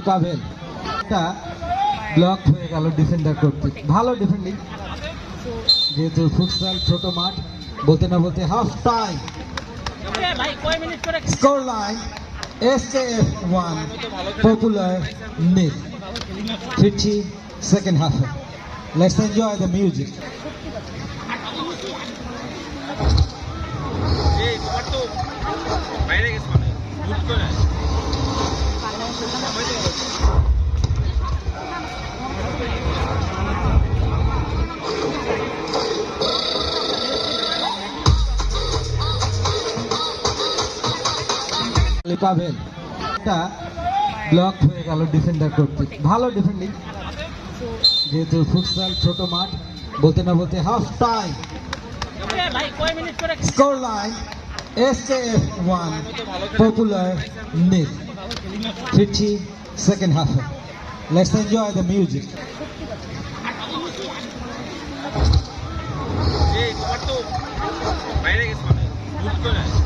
পাবেন এটা ব্লক হয়ে গেল ডিফেন্ডার করতে। ভালো ডিফেন্ডিং, যেহেতু ফুটসাল ছোট মাঠ, বলতে না বলতে half time. Score line SKF 1 popular nil। ফিরছি সেকেন্ড হাফে। Let's enjoy the music. পাবেন এটা ব্লক হয়ে গেল ডিফেন্ডার করতে। ভালো ডিফেন্ডিং, যেহেতু ফুটসাল ছোট মাঠ, বলতে না বলতে half time. Score line SKF 1 popular nil। ফিরছি সেকেন্ড হাফে। Let's enjoy the music. বাইরে গেছে